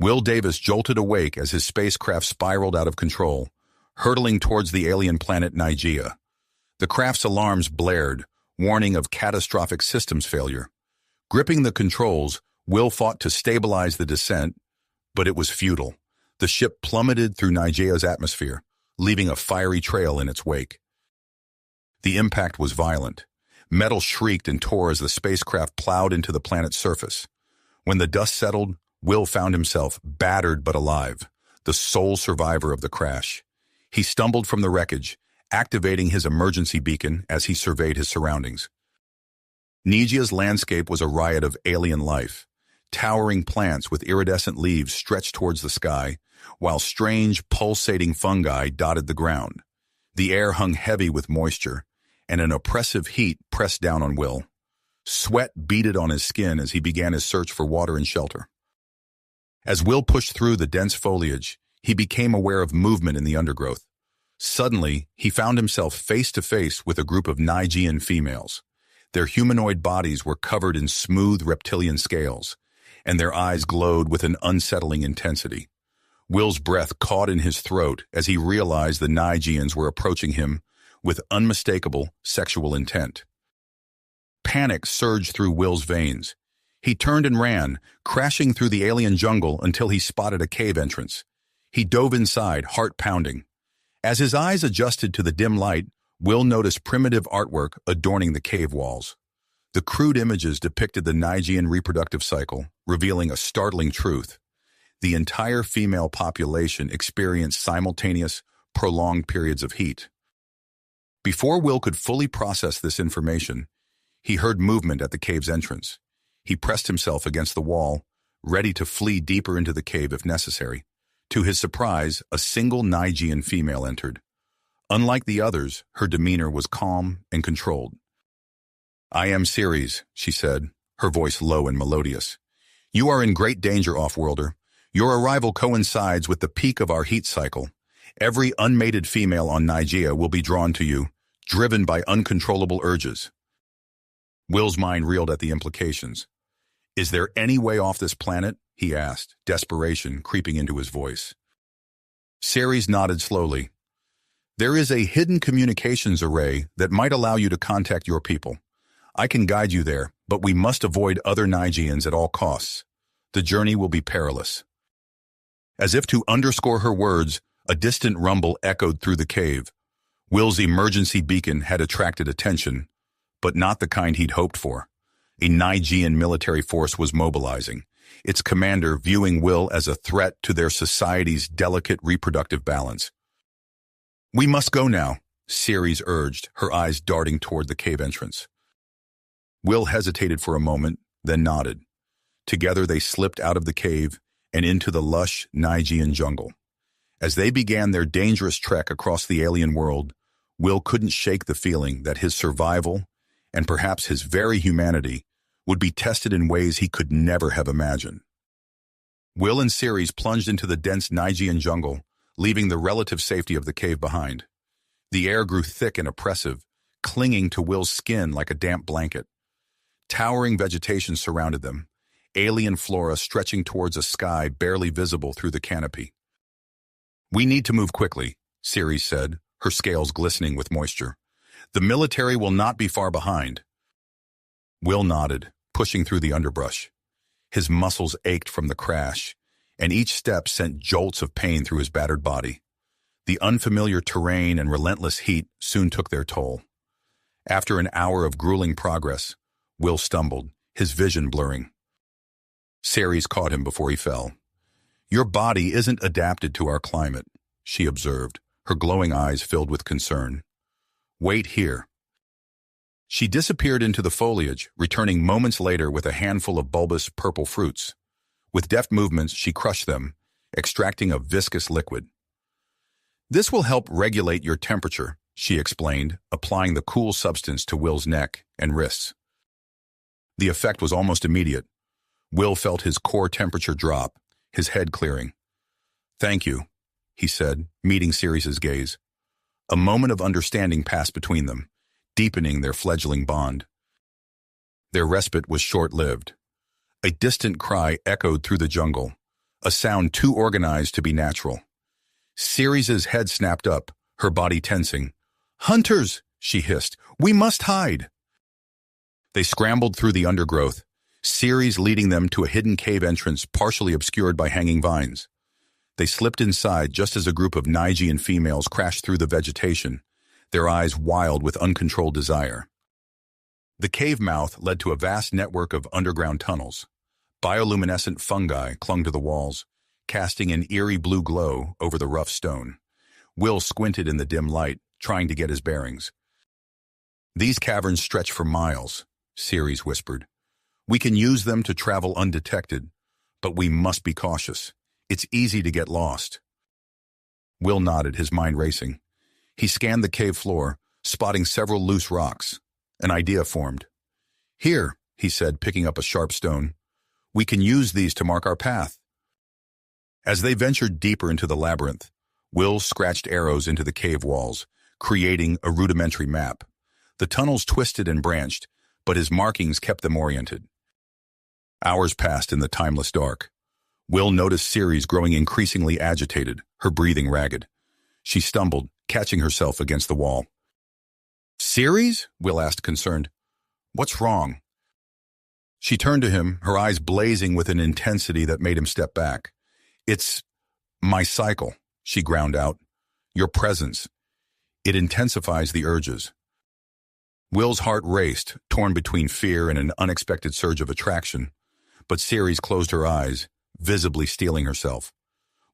Will Davis jolted awake as his spacecraft spiraled out of control, hurtling towards the alien planet Nigeria. The craft's alarms blared, warning of catastrophic systems failure. Gripping the controls, Will fought to stabilize the descent, but it was futile. The ship plummeted through Nigeria's atmosphere, leaving a fiery trail in its wake. The impact was violent. Metal shrieked and tore as the spacecraft plowed into the planet's surface. When the dust settled, Will found himself battered but alive, the sole survivor of the crash. He stumbled from the wreckage, activating his emergency beacon as he surveyed his surroundings. Nigeria's landscape was a riot of alien life. Towering plants with iridescent leaves stretched towards the sky, while strange, pulsating fungi dotted the ground. The air hung heavy with moisture, and an oppressive heat pressed down on Will. Sweat beaded on his skin as he began his search for water and shelter. As Will pushed through the dense foliage, he became aware of movement in the undergrowth. Suddenly, he found himself face to face with a group of Nigerian females. Their humanoid bodies were covered in smooth reptilian scales, and their eyes glowed with an unsettling intensity. Will's breath caught in his throat as he realized the Nigerians were approaching him with unmistakable sexual intent. Panic surged through Will's veins. He turned and ran, crashing through the alien jungle until he spotted a cave entrance. He dove inside, heart pounding. As his eyes adjusted to the dim light, Will noticed primitive artwork adorning the cave walls. The crude images depicted the Nigerian reproductive cycle, revealing a startling truth. The entire female population experienced simultaneous, prolonged periods of heat. Before Will could fully process this information, he heard movement at the cave's entrance. He pressed himself against the wall, ready to flee deeper into the cave if necessary. To his surprise, a single Nigerian female entered. Unlike the others, her demeanor was calm and controlled. "I am Siries," she said, her voice low and melodious. "You are in great danger, off-worlder. Your arrival coincides with the peak of our heat cycle. Every unmated female on Nigeria will be drawn to you, driven by uncontrollable urges." Will's mind reeled at the implications. "Is there any way off this planet?" he asked, desperation creeping into his voice. Siries nodded slowly. "There is a hidden communications array that might allow you to contact your people. I can guide you there, but we must avoid other Nigerians at all costs. The journey will be perilous." As if to underscore her words, a distant rumble echoed through the cave. Will's emergency beacon had attracted attention, but not the kind he'd hoped for. A Nigerian military force was mobilizing, its commander viewing Will as a threat to their society's delicate reproductive balance. "We must go now," Siries urged, her eyes darting toward the cave entrance. Will hesitated for a moment, then nodded. Together they slipped out of the cave and into the lush Nigerian jungle. As they began their dangerous trek across the alien world, Will couldn't shake the feeling that his survival, and perhaps his very humanity, would be tested in ways he could never have imagined. Will and Siries plunged into the dense Nigerian jungle, leaving the relative safety of the cave behind. The air grew thick and oppressive, clinging to Will's skin like a damp blanket. Towering vegetation surrounded them, alien flora stretching towards a sky barely visible through the canopy. "We need to move quickly," Siries said, her scales glistening with moisture. "The military will not be far behind." Will nodded, pushing through the underbrush. His muscles ached from the crash, and each step sent jolts of pain through his battered body. The unfamiliar terrain and relentless heat soon took their toll. After an hour of grueling progress, Will stumbled, his vision blurring. Siries caught him before he fell. "Your body isn't adapted to our climate," she observed, her glowing eyes filled with concern. "Wait here." She disappeared into the foliage, returning moments later with a handful of bulbous purple fruits. With deft movements, she crushed them, extracting a viscous liquid. "This will help regulate your temperature," she explained, applying the cool substance to Will's neck and wrists. The effect was almost immediate. Will felt his core temperature drop, his head clearing. "Thank you," he said, meeting Sirius's gaze. A moment of understanding passed between them, deepening their fledgling bond. Their respite was short-lived. A distant cry echoed through the jungle, a sound too organized to be natural. Siries' head snapped up, her body tensing. "Hunters!" she hissed. "We must hide!" They scrambled through the undergrowth, Siries leading them to a hidden cave entrance partially obscured by hanging vines. They slipped inside just as a group of Nigean females crashed through the vegetation, their eyes wild with uncontrolled desire. The cave mouth led to a vast network of underground tunnels. Bioluminescent fungi clung to the walls, casting an eerie blue glow over the rough stone. Will squinted in the dim light, trying to get his bearings. "These caverns stretch for miles," Siries whispered. "We can use them to travel undetected, but we must be cautious. It's easy to get lost." Will nodded, his mind racing. He scanned the cave floor, spotting several loose rocks. An idea formed. "Here," he said, picking up a sharp stone. "We can use these to mark our path." As they ventured deeper into the labyrinth, Will scratched arrows into the cave walls, creating a rudimentary map. The tunnels twisted and branched, but his markings kept them oriented. Hours passed in the timeless dark. Will noticed Siries growing increasingly agitated, her breathing ragged. She stumbled, catching herself against the wall. "Siries?" Will asked, concerned. "What's wrong?" She turned to him, her eyes blazing with an intensity that made him step back. "It's my cycle," she ground out. "Your presence. It intensifies the urges." Will's heart raced, torn between fear and an unexpected surge of attraction. But Siries closed her eyes, visibly steeling herself.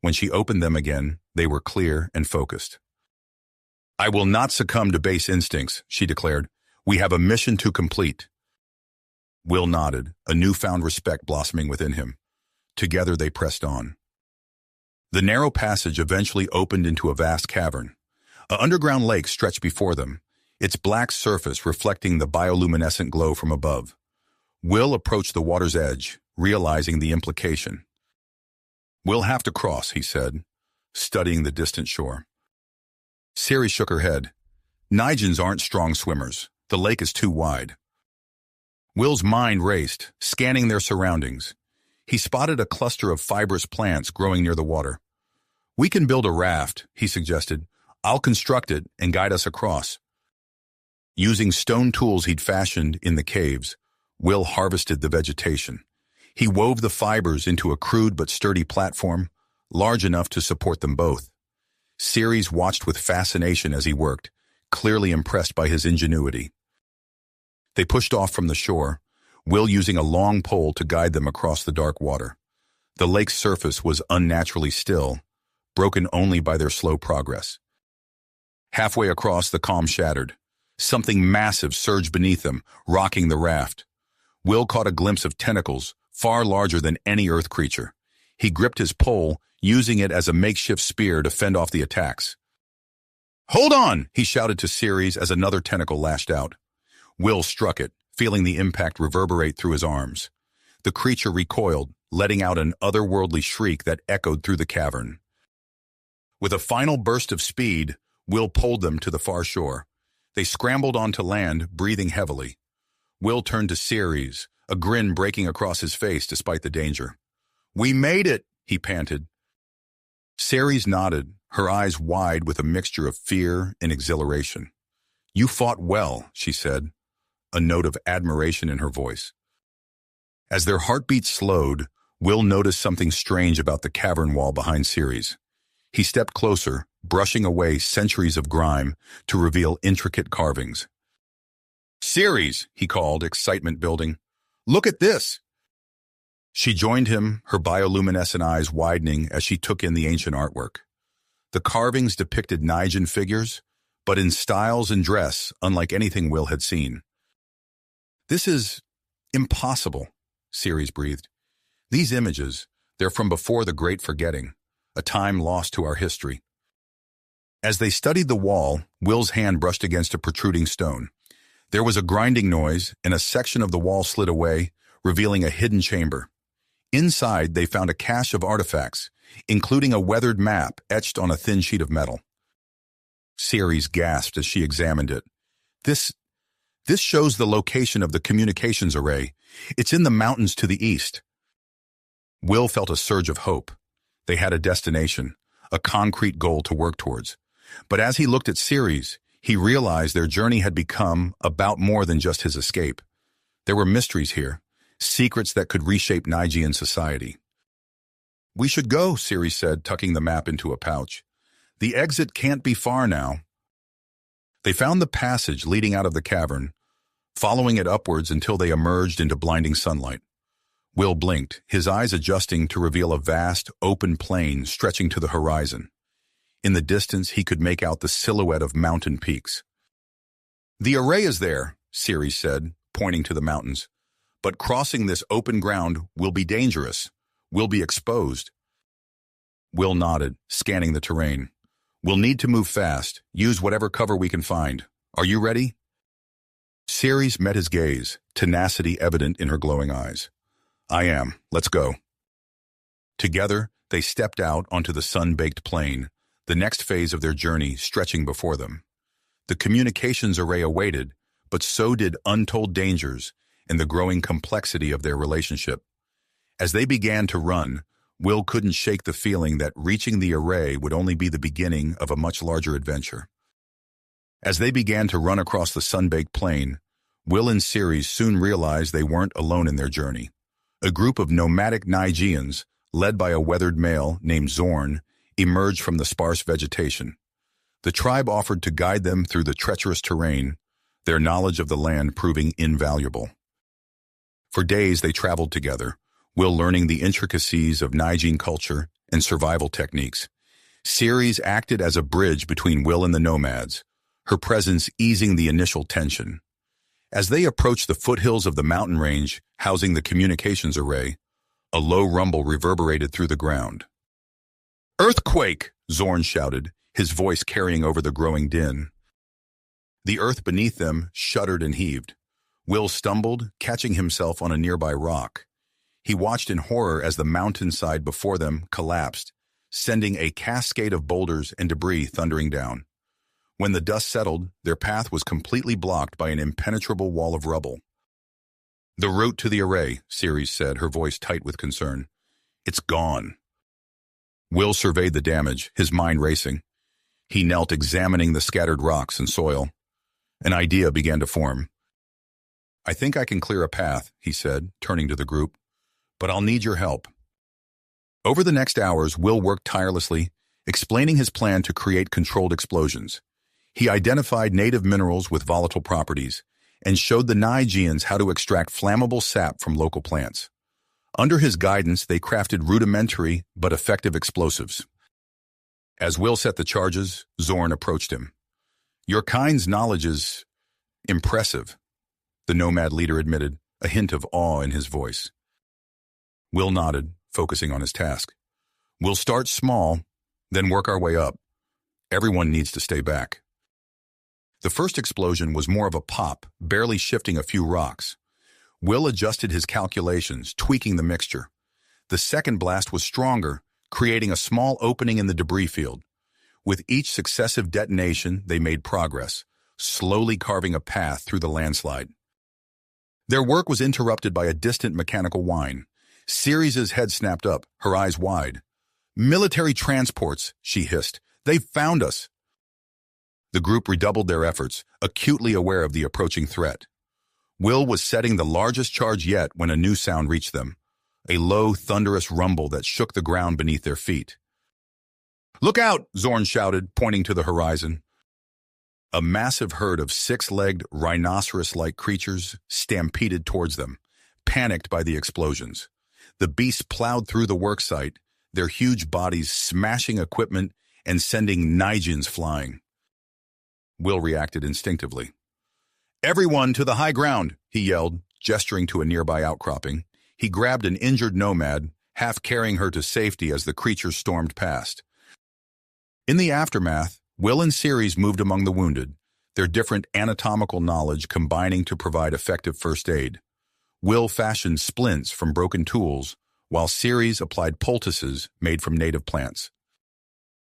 When she opened them again, they were clear and focused. "I will not succumb to base instincts," she declared. "We have a mission to complete." Will nodded, a newfound respect blossoming within him. Together they pressed on. The narrow passage eventually opened into a vast cavern. An underground lake stretched before them, its black surface reflecting the bioluminescent glow from above. Will approached the water's edge, realizing the implication. "We'll have to cross," he said, studying the distant shore. Siries shook her head. "Nigans aren't strong swimmers. The lake is too wide." Will's mind raced, scanning their surroundings. He spotted a cluster of fibrous plants growing near the water. "We can build a raft," he suggested. "I'll construct it and guide us across." Using stone tools he'd fashioned in the caves, Will harvested the vegetation. He wove the fibers into a crude but sturdy platform, large enough to support them both. Siries watched with fascination as he worked, clearly impressed by his ingenuity. They pushed off from the shore, Will using a long pole to guide them across the dark water. The lake's surface was unnaturally still, broken only by their slow progress. Halfway across, the calm shattered. Something massive surged beneath them, rocking the raft. Will caught a glimpse of tentacles, far larger than any earth creature. He gripped his pole, using it as a makeshift spear to fend off the attacks. "Hold on!" he shouted to Siries as another tentacle lashed out. Will struck it, feeling the impact reverberate through his arms. The creature recoiled, letting out an otherworldly shriek that echoed through the cavern. With a final burst of speed, Will pulled them to the far shore. They scrambled onto land, breathing heavily. Will turned to Siries, a grin breaking across his face despite the danger. "We made it!" he panted. Siries nodded, her eyes wide with a mixture of fear and exhilaration. "You fought well," she said, a note of admiration in her voice. As their heartbeats slowed, Will noticed something strange about the cavern wall behind Siries. He stepped closer, brushing away centuries of grime to reveal intricate carvings. "Siries," he called, excitement building. "Look at this!" She joined him, her bioluminescent eyes widening as she took in the ancient artwork. The carvings depicted Nigan figures, but in styles and dress unlike anything Will had seen. "This is impossible," Siries breathed. "These images, they're from before the Great Forgetting, a time lost to our history." As they studied the wall, Will's hand brushed against a protruding stone. There was a grinding noise, and a section of the wall slid away, revealing a hidden chamber. Inside, they found a cache of artifacts, including a weathered map etched on a thin sheet of metal. Siries gasped as she examined it. This shows the location of the communications array. It's in the mountains to the east." Will felt a surge of hope. They had a destination, a concrete goal to work towards. But as he looked at Siries, he realized their journey had become about more than just his escape. There were mysteries here, secrets that could reshape Nigean society. "We should go," Siries said, tucking the map into a pouch. "The exit can't be far now." They found the passage leading out of the cavern, following it upwards until they emerged into blinding sunlight. Will blinked, his eyes adjusting to reveal a vast, open plain stretching to the horizon. In the distance, he could make out the silhouette of mountain peaks. "The array is there," Siries said, pointing to the mountains. "But crossing this open ground will be dangerous. We'll be exposed." Will nodded, scanning the terrain. "We'll need to move fast, use whatever cover we can find. Are you ready?" Siries met his gaze, tenacity evident in her glowing eyes. "I am. Let's go." Together, they stepped out onto the sun-baked plain, the next phase of their journey stretching before them. The communications array awaited, but so did untold dangers and the growing complexity of their relationship. As they began to run, Will couldn't shake the feeling that reaching the array would only be the beginning of a much larger adventure. As they began to run across the sun-baked plain, Will and Siries soon realized they weren't alone in their journey. A group of nomadic Nigeans, led by a weathered male named Zorn, emerged from the sparse vegetation. The tribe offered to guide them through the treacherous terrain, their knowledge of the land proving invaluable. For days they traveled together, Will learning the intricacies of Nigean culture and survival techniques. Siries acted as a bridge between Will and the nomads, her presence easing the initial tension. As they approached the foothills of the mountain range housing the communications array, a low rumble reverberated through the ground. "Earthquake!" Zorn shouted, his voice carrying over the growing din. The earth beneath them shuddered and heaved. Will stumbled, catching himself on a nearby rock. He watched in horror as the mountainside before them collapsed, sending a cascade of boulders and debris thundering down. When the dust settled, their path was completely blocked by an impenetrable wall of rubble. "The route to the array," Siries said, her voice tight with concern. "It's gone." Will surveyed the damage, his mind racing. He knelt examining the scattered rocks and soil. An idea began to form. "I think I can clear a path," he said, turning to the group. "But I'll need your help." Over the next hours, Will worked tirelessly, explaining his plan to create controlled explosions. He identified native minerals with volatile properties and showed the Nigeans how to extract flammable sap from local plants. Under his guidance, they crafted rudimentary but effective explosives. As Will set the charges, Zorn approached him. "Your kind's knowledge is impressive," the nomad leader admitted, a hint of awe in his voice. Will nodded, focusing on his task. "We'll start small, then work our way up. Everyone needs to stay back." The first explosion was more of a pop, barely shifting a few rocks. Will adjusted his calculations, tweaking the mixture. The second blast was stronger, creating a small opening in the debris field. With each successive detonation, they made progress, slowly carving a path through the landslide. Their work was interrupted by a distant mechanical whine. Siries' head snapped up, her eyes wide. "Military transports," she hissed. "They've found us." The group redoubled their efforts, acutely aware of the approaching threat. Will was setting the largest charge yet when a new sound reached them, a low, thunderous rumble that shook the ground beneath their feet. "Look out!" Zorn shouted, pointing to the horizon. A massive herd of six-legged, rhinoceros-like creatures stampeded towards them, panicked by the explosions. The beasts plowed through the worksite, their huge bodies smashing equipment and sending Nigeans flying. Will reacted instinctively. "Everyone to the high ground," he yelled, gesturing to a nearby outcropping. He grabbed an injured nomad, half carrying her to safety as the creatures stormed past. In the aftermath, Will and Siries moved among the wounded, their different anatomical knowledge combining to provide effective first aid. Will fashioned splints from broken tools, while Siries applied poultices made from native plants.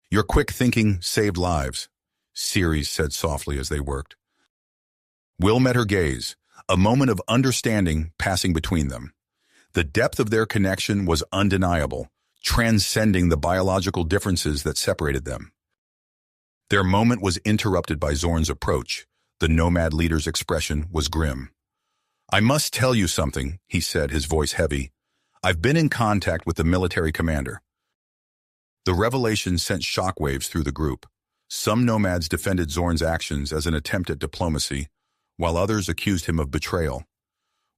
"Your quick thinking saved lives," Siries said softly as they worked. Will met her gaze, a moment of understanding passing between them. The depth of their connection was undeniable, transcending the biological differences that separated them. Their moment was interrupted by Zorn's approach. The nomad leader's expression was grim. "I must tell you something," he said, his voice heavy. "I've been in contact with the military commander." The revelation sent shockwaves through the group. Some nomads defended Zorn's actions as an attempt at diplomacy, while others accused him of betrayal.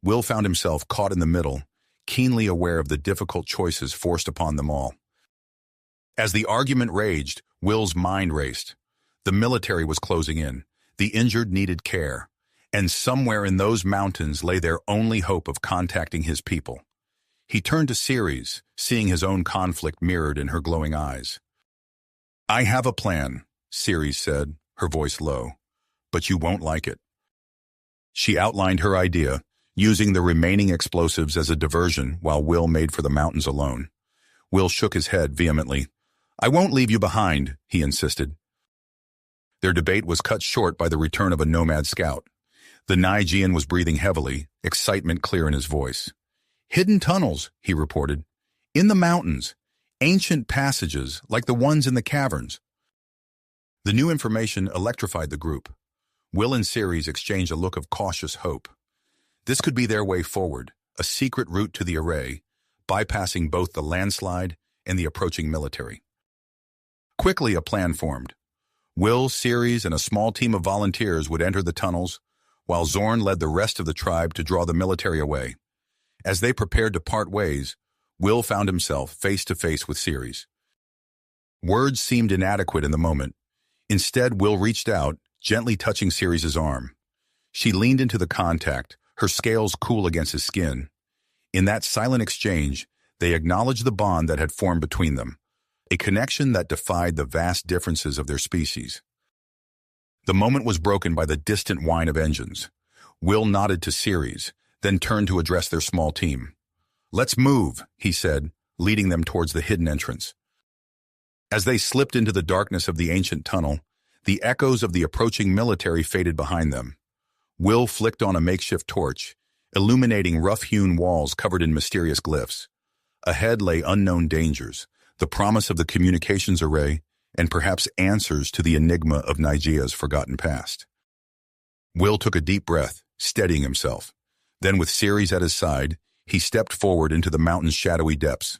Will found himself caught in the middle, keenly aware of the difficult choices forced upon them all. As the argument raged, Will's mind raced. The military was closing in. The injured needed care. And somewhere in those mountains lay their only hope of contacting his people. He turned to Siries, seeing his own conflict mirrored in her glowing eyes. "I have a plan," Siries said, her voice low, "but you won't like it." She outlined her idea, using the remaining explosives as a diversion while Will made for the mountains alone. Will shook his head vehemently. "I won't leave you behind," he insisted. Their debate was cut short by the return of a nomad scout. The Nigean was breathing heavily, excitement clear in his voice. "Hidden tunnels," he reported. "In the mountains. Ancient passages, like the ones in the caverns." The new information electrified the group. Will and Siries exchanged a look of cautious hope. This could be their way forward, a secret route to the array, bypassing both the landslide and the approaching military. Quickly, a plan formed. Will, Siries, and a small team of volunteers would enter the tunnels, while Zorn led the rest of the tribe to draw the military away. As they prepared to part ways, Will found himself face to face with Siries. Words seemed inadequate in the moment. Instead, Will reached out, gently touching Siries' arm. She leaned into the contact, her scales cool against his skin. In that silent exchange, they acknowledged the bond that had formed between them, a connection that defied the vast differences of their species. The moment was broken by the distant whine of engines. Will nodded to Siries, then turned to address their small team. "Let's move," he said, leading them towards the hidden entrance. As they slipped into the darkness of the ancient tunnel, the echoes of the approaching military faded behind them. Will flicked on a makeshift torch, illuminating rough-hewn walls covered in mysterious glyphs. Ahead lay unknown dangers, the promise of the communications array, and perhaps answers to the enigma of Nigeria's forgotten past. Will took a deep breath, steadying himself. Then, with Siries at his side, he stepped forward into the mountain's shadowy depths.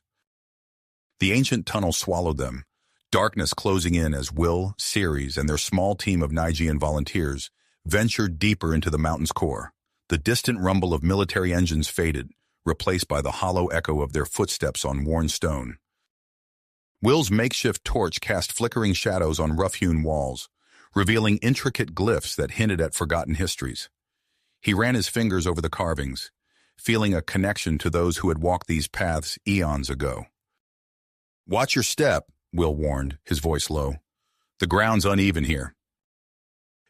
The ancient tunnel swallowed them, darkness closing in as Will, Siries, and their small team of Nigerian volunteers ventured deeper into the mountain's core. The distant rumble of military engines faded, replaced by the hollow echo of their footsteps on worn stone. Will's makeshift torch cast flickering shadows on rough-hewn walls, revealing intricate glyphs that hinted at forgotten histories. He ran his fingers over the carvings, feeling a connection to those who had walked these paths eons ago. "Watch your step," Will warned, his voice low. "The ground's uneven here."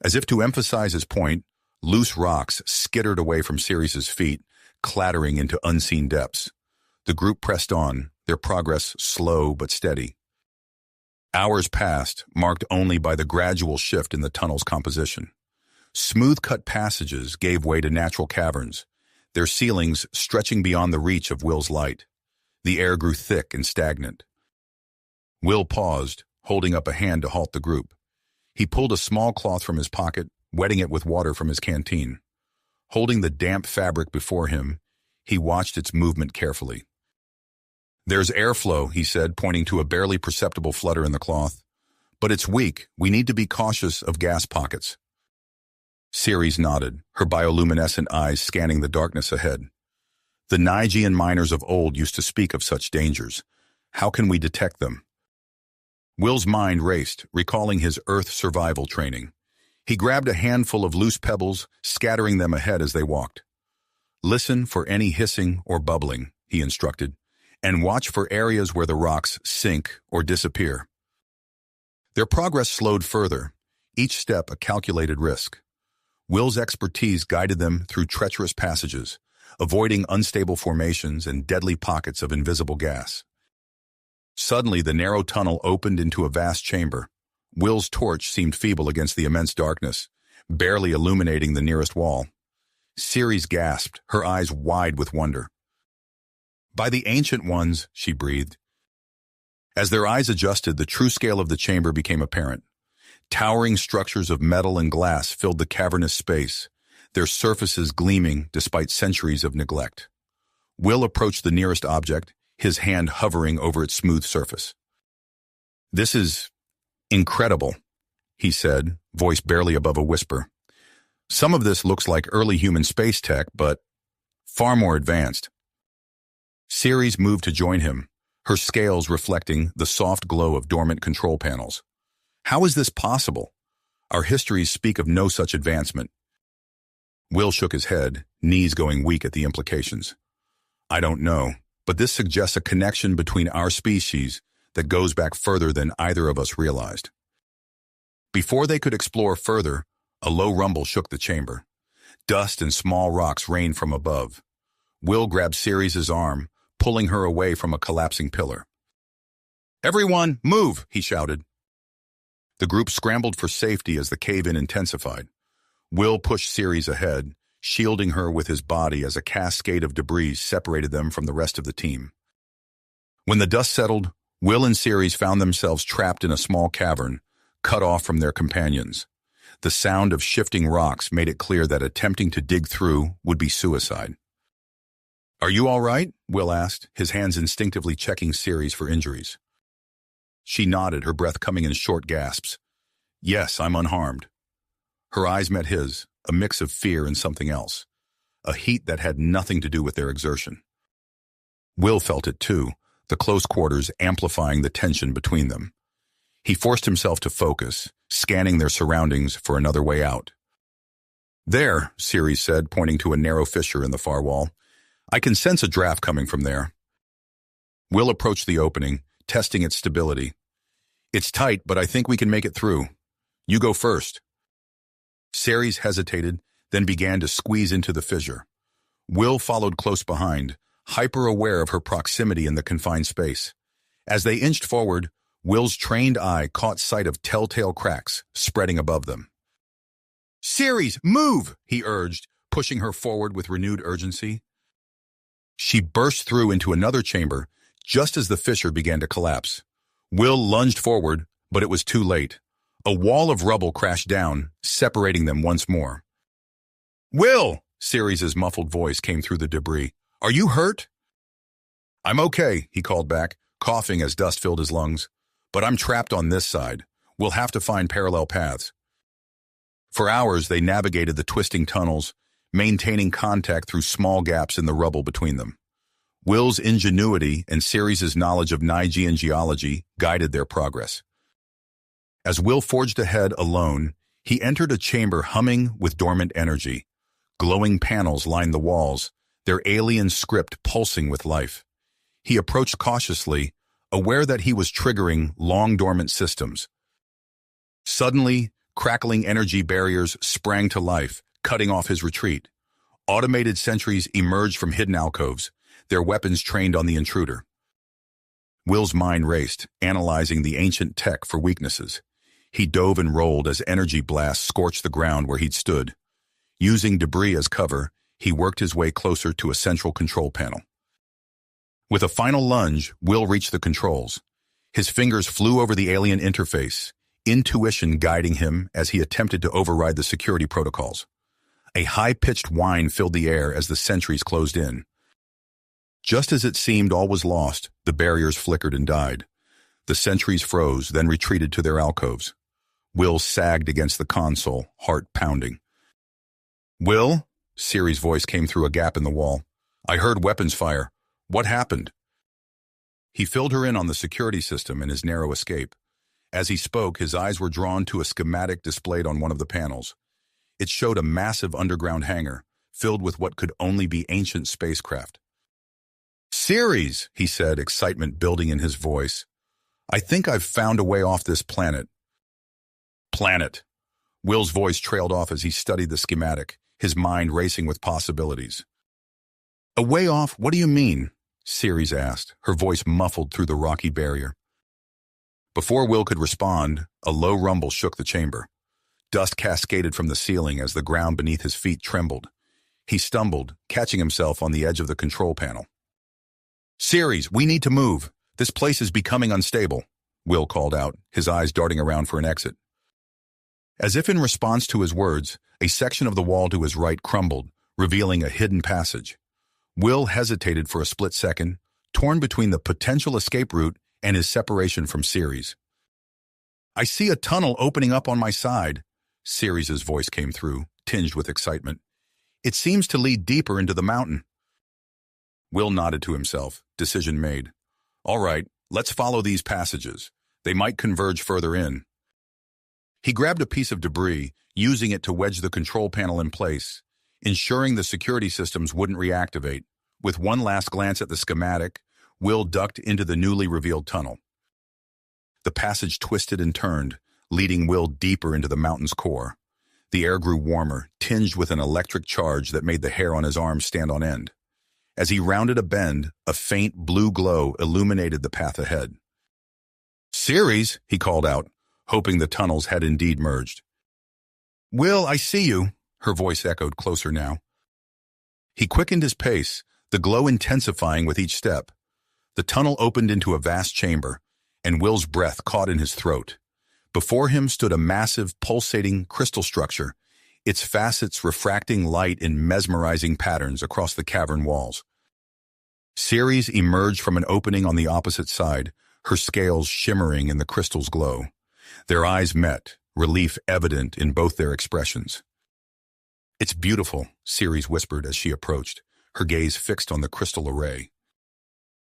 As if to emphasize his point, loose rocks skittered away from Siries' feet, clattering into unseen depths. The group pressed on, their progress slow but steady. Hours passed, marked only by the gradual shift in the tunnel's composition. Smooth-cut passages gave way to natural caverns, their ceilings stretching beyond the reach of Will's light. The air grew thick and stagnant. Will paused, holding up a hand to halt the group. He pulled a small cloth from his pocket, wetting it with water from his canteen. Holding the damp fabric before him, he watched its movement carefully. "There's airflow," he said, pointing to a barely perceptible flutter in the cloth. "But it's weak. We need to be cautious of gas pockets." Siries nodded, her bioluminescent eyes scanning the darkness ahead. The Nigerian miners of old used to speak of such dangers. How can we detect them? Will's mind raced, recalling his Earth survival training. He grabbed a handful of loose pebbles, scattering them ahead as they walked. "Listen for any hissing or bubbling," he instructed, "and watch for areas where the rocks sink or disappear." Their progress slowed further, each step a calculated risk. Will's expertise guided them through treacherous passages, avoiding unstable formations and deadly pockets of invisible gas. Suddenly, the narrow tunnel opened into a vast chamber. Will's torch seemed feeble against the immense darkness, barely illuminating the nearest wall. Siries gasped, her eyes wide with wonder. "By the ancient ones," she breathed, As their eyes adjusted, the true scale of the chamber became apparent. Towering structures of metal and glass filled the cavernous space, their surfaces gleaming despite centuries of neglect. Will approached the nearest object, his hand hovering over its smooth surface. "This is incredible," he said, voice barely above a whisper. "Some of this looks like early human space tech, but far more advanced." Siries moved to join him, her scales reflecting the soft glow of dormant control panels. "How is this possible? Our histories speak of no such advancement." Will shook his head, knees going weak at the implications. "I don't know, but this suggests a connection between our species that goes back further than either of us realized." Before they could explore further, a low rumble shook the chamber. Dust and small rocks rained from above. Will grabbed Siries' arm, pulling her away from a collapsing pillar. "Everyone, move!" he shouted. The group scrambled for safety as the cave-in intensified. Will pushed Siries ahead, shielding her with his body as a cascade of debris separated them from the rest of the team. When the dust settled, Will and Siries found themselves trapped in a small cavern, cut off from their companions. The sound of shifting rocks made it clear that attempting to dig through would be suicide. "Are you all right?" Will asked, his hands instinctively checking Siries for injuries. She nodded, her breath coming in short gasps. "Yes, I'm unharmed." Her eyes met his, a mix of fear and something else, a heat that had nothing to do with their exertion. Will felt it too, the close quarters amplifying the tension between them. He forced himself to focus, scanning their surroundings for another way out. "There," Siries said, pointing to a narrow fissure in the far wall. "I can sense a draft coming from there." Will approached the opening, testing its stability. "It's tight, but I think we can make it through. You go first." Siries hesitated, then began to squeeze into the fissure. Will followed close behind, hyper-aware of her proximity in the confined space. As they inched forward, Will's trained eye caught sight of telltale cracks spreading above them. "Siries, move!" he urged, pushing her forward with renewed urgency. She burst through into another chamber just as the fissure began to collapse. Will lunged forward, but it was too late. A wall of rubble crashed down, separating them once more. "Will!" Siries' muffled voice came through the debris. "Are you hurt?" "I'm okay," he called back, coughing as dust filled his lungs. "But I'm trapped on this side. We'll have to find parallel paths." For hours, they navigated the twisting tunnels, maintaining contact through small gaps in the rubble between them. Will's ingenuity and Siries' knowledge of Nigean geology guided their progress. As Will forged ahead alone, he entered a chamber humming with dormant energy. Glowing panels lined the walls, their alien script pulsing with life. He approached cautiously, aware that he was triggering long-dormant systems. Suddenly, crackling energy barriers sprang to life, cutting off his retreat. Automated sentries emerged from hidden alcoves, their weapons trained on the intruder. Will's mind raced, analyzing the ancient tech for weaknesses. He dove and rolled as energy blasts scorched the ground where he'd stood. Using debris as cover, he worked his way closer to a central control panel. With a final lunge, Will reached the controls. His fingers flew over the alien interface, intuition guiding him as he attempted to override the security protocols. A high-pitched whine filled the air as the sentries closed in. Just as it seemed all was lost, the barriers flickered and died. The sentries froze, then retreated to their alcoves. Will sagged against the console, heart pounding. "Will?" Siries' voice came through a gap in the wall. "I heard weapons fire. What happened?" He filled her in on the security system and his narrow escape. As he spoke, his eyes were drawn to a schematic displayed on one of the panels. It showed a massive underground hangar, filled with what could only be ancient spacecraft. "Siries," he said, excitement building in his voice. "I think I've found a way off this planet." "Planet." Will's voice trailed off as he studied the schematic, his mind racing with possibilities. "A way off? What do you mean?" Siries asked, her voice muffled through the rocky barrier. Before Will could respond, a low rumble shook the chamber. Dust cascaded from the ceiling as the ground beneath his feet trembled. He stumbled, catching himself on the edge of the control panel. "Siries, we need to move." This place is becoming unstable, Will called out, his eyes darting around for an exit. As if in response to his words, a section of the wall to his right crumbled, revealing a hidden passage. Will hesitated for a split second, torn between the potential escape route and his separation from Siries. "I see a tunnel opening up on my side," Siries' voice came through, tinged with excitement. "It seems to lead deeper into the mountain." Will nodded to himself, decision made. "All right, let's follow these passages. They might converge further in." He grabbed a piece of debris, using it to wedge the control panel in place, ensuring the security systems wouldn't reactivate. With one last glance at the schematic, Will ducked into the newly revealed tunnel. The passage twisted and turned, leading Will deeper into the mountain's core. The air grew warmer, tinged with an electric charge that made the hair on his arms stand on end. As he rounded a bend, a faint blue glow illuminated the path ahead. "Siries," he called out, hoping the tunnels had indeed merged. "Will, I see you," her voice echoed closer now. He quickened his pace, the glow intensifying with each step. The tunnel opened into a vast chamber, and Will's breath caught in his throat. Before him stood a massive, pulsating crystal structure, its facets refracting light in mesmerizing patterns across the cavern walls. Siries emerged from an opening on the opposite side, her scales shimmering in the crystal's glow. Their eyes met, relief evident in both their expressions. "It's beautiful," Siries whispered as she approached, her gaze fixed on the crystal array.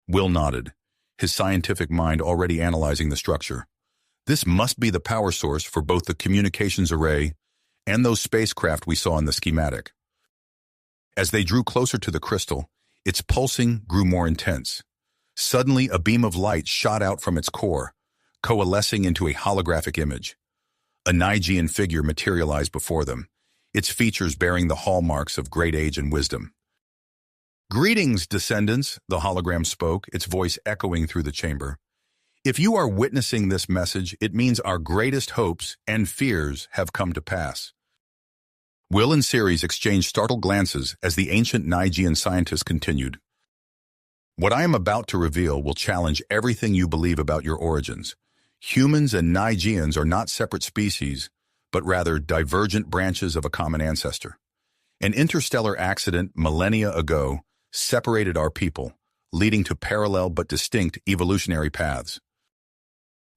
Will nodded, his scientific mind already analyzing the structure. This must be the power source for both the communications array and those spacecraft we saw in the schematic. As they drew closer to the crystal, its pulsing grew more intense. Suddenly, a beam of light shot out from its core, coalescing into a holographic image. A Nigean figure materialized before them, its features bearing the hallmarks of great age and wisdom. "Greetings, descendants," the hologram spoke, its voice echoing through the chamber. "If you are witnessing this message, it means our greatest hopes and fears have come to pass." Will and Siries exchanged startled glances as the ancient Nigean scientist continued. "What I am about to reveal will challenge everything you believe about your origins. Humans and Nigeans are not separate species, but rather divergent branches of a common ancestor. An interstellar accident millennia ago separated our people, leading to parallel but distinct evolutionary paths."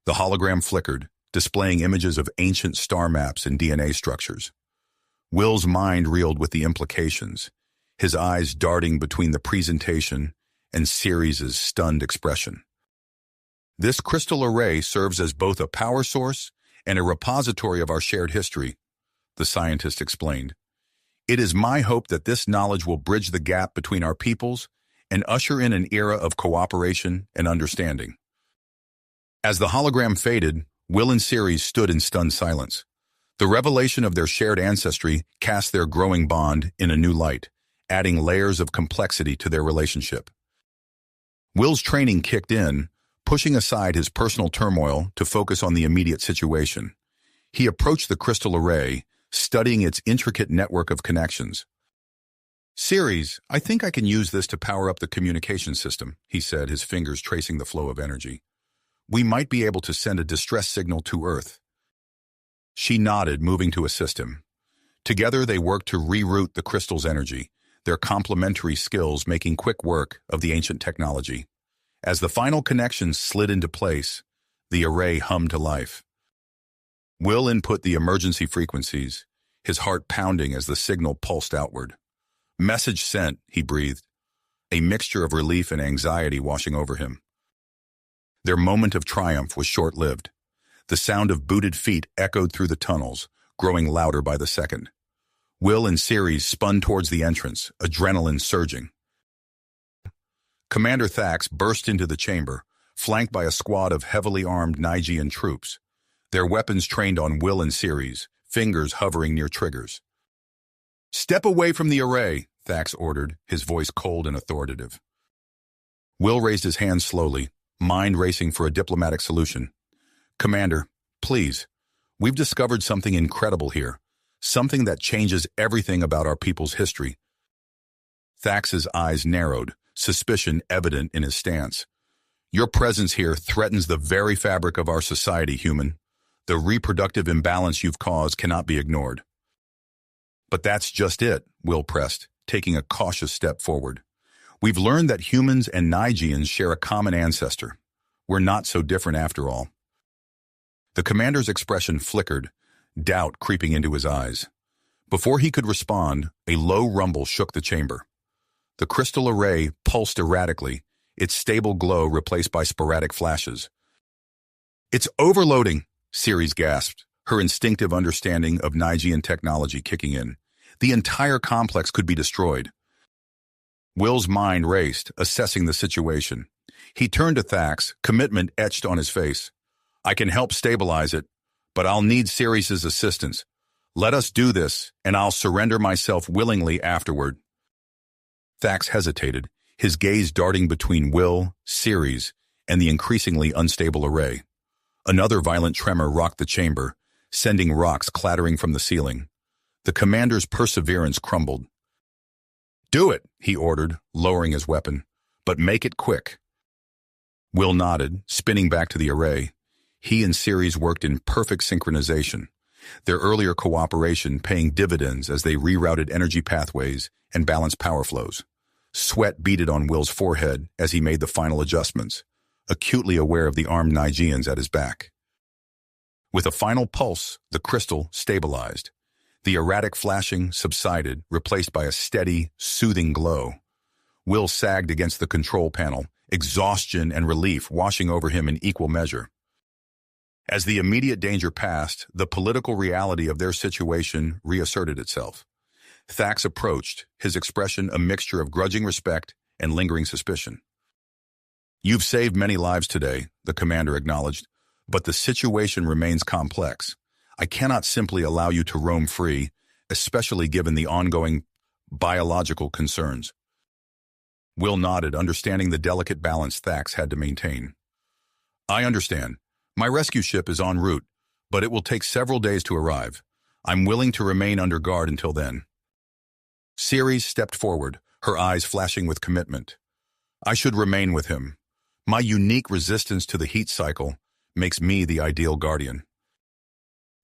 The hologram flickered, displaying images of ancient star maps and DNA structures. Will's mind reeled with the implications, his eyes darting between the presentation and Siries' stunned expression. "This crystal array serves as both a power source and a repository of our shared history," the scientist explained. "It is my hope that this knowledge will bridge the gap between our peoples and usher in an era of cooperation and understanding." As the hologram faded, Will and Siries stood in stunned silence. The revelation of their shared ancestry cast their growing bond in a new light, adding layers of complexity to their relationship. Will's training kicked in, pushing aside his personal turmoil to focus on the immediate situation. He approached the crystal array, studying its intricate network of connections. "Siries, I think I can use this to power up the communication system," he said, his fingers tracing the flow of energy. "We might be able to send a distress signal to Earth." She nodded, moving to assist him. Together they worked to reroute the crystal's energy, their complementary skills making quick work of the ancient technology. As the final connections slid into place, the array hummed to life. Will input the emergency frequencies, his heart pounding as the signal pulsed outward. "Message sent," he breathed, a mixture of relief and anxiety washing over him. Their moment of triumph was short-lived. The sound of booted feet echoed through the tunnels, growing louder by the second. Will and Siries spun towards the entrance, adrenaline surging. Commander Thax burst into the chamber, flanked by a squad of heavily armed Nigean troops, their weapons trained on Will and Siries, fingers hovering near triggers. "Step away from the array," Thax ordered, his voice cold and authoritative. Will raised his hand slowly, mind racing for a diplomatic solution. "Commander, please, we've discovered something incredible here, something that changes everything about our people's history." Thax's eyes narrowed, suspicion evident in his stance. Your presence here threatens the very fabric of our society, human. The reproductive imbalance you've caused cannot be ignored. But that's just it, Will pressed, taking a cautious step forward. We've learned that humans and Nigians share a common ancestor. We're not so different after all. The commander's expression flickered, doubt creeping into his eyes. Before he could respond, a low rumble shook the chamber. The crystal array pulsed erratically, its stable glow replaced by sporadic flashes. "It's overloading," Siries gasped, her instinctive understanding of Nigian technology kicking in. The entire complex could be destroyed. Will's mind raced, assessing the situation. He turned to Thax, commitment etched on his face. "I can help stabilize it, but I'll need Siries' assistance. Let us do this, and I'll surrender myself willingly afterward." Thax hesitated, his gaze darting between Will, Siries, and the increasingly unstable array. Another violent tremor rocked the chamber, sending rocks clattering from the ceiling. The commander's perseverance crumbled. "Do it," he ordered, lowering his weapon, "but make it quick." Will nodded, spinning back to the array. He and Siries worked in perfect synchronization, their earlier cooperation paying dividends as they rerouted energy pathways and balanced power flows. Sweat beaded on Will's forehead as he made the final adjustments, acutely aware of the armed Nigians at his back. With a final pulse, the crystal stabilized. The erratic flashing subsided, replaced by a steady, soothing glow. Will sagged against the control panel, exhaustion and relief washing over him in equal measure. As the immediate danger passed, the political reality of their situation reasserted itself. Thax approached, his expression a mixture of grudging respect and lingering suspicion. "You've saved many lives today," the commander acknowledged, "but the situation remains complex. I cannot simply allow you to roam free, especially given the ongoing biological concerns." Will nodded, understanding the delicate balance Thax had to maintain. "I understand. My rescue ship is en route, but it will take several days to arrive. I'm willing to remain under guard until then." Siries stepped forward, her eyes flashing with commitment. "I should remain with him. My unique resistance to the heat cycle makes me the ideal guardian."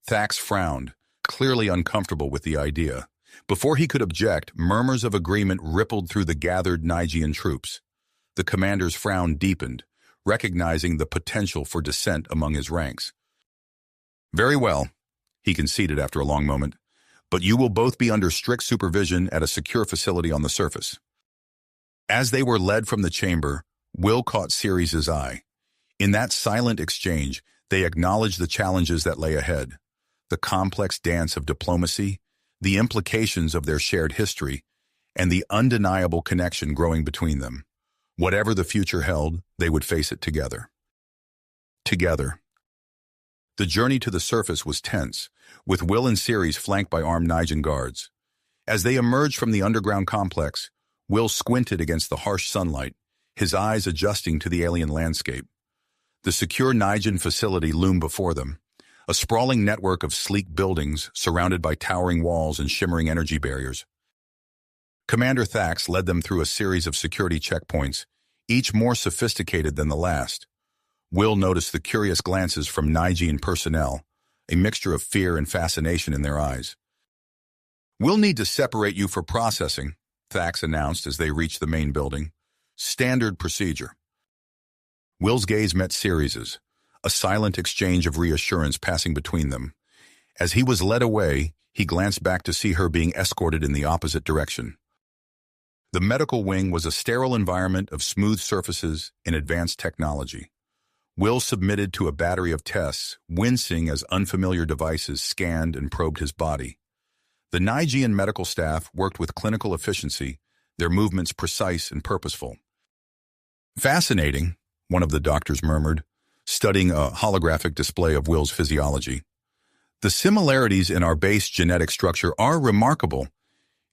Thax frowned, clearly uncomfortable with the idea. Before he could object, murmurs of agreement rippled through the gathered Nigian troops. The commander's frown deepened, recognizing the potential for dissent among his ranks. "Very well," he conceded after a long moment, "but you will both be under strict supervision at a secure facility on the surface." As they were led from the chamber, Will caught Siries' eye. In that silent exchange, they acknowledged the challenges that lay ahead. The complex dance of diplomacy, the implications of their shared history, and the undeniable connection growing between them. Whatever the future held, they would face it together. Together. The journey to the surface was tense, with Will and Siries flanked by armed Nigian guards. As they emerged from the underground complex, Will squinted against the harsh sunlight, his eyes adjusting to the alien landscape. The secure Nigian facility loomed before them, a sprawling network of sleek buildings surrounded by towering walls and shimmering energy barriers. Commander Thax led them through a series of security checkpoints, each more sophisticated than the last. Will noticed the curious glances from Nigian personnel, a mixture of fear and fascination in their eyes. "We'll need to separate you for processing," Thax announced as they reached the main building. "Standard procedure." Will's gaze met Siries's, a silent exchange of reassurance passing between them. As he was led away, he glanced back to see her being escorted in the opposite direction. The medical wing was a sterile environment of smooth surfaces and advanced technology. Will submitted to a battery of tests, wincing as unfamiliar devices scanned and probed his body. The Nigian medical staff worked with clinical efficiency, their movements precise and purposeful. "Fascinating," one of the doctors murmured, studying a holographic display of Will's physiology. "The similarities in our base genetic structure are remarkable,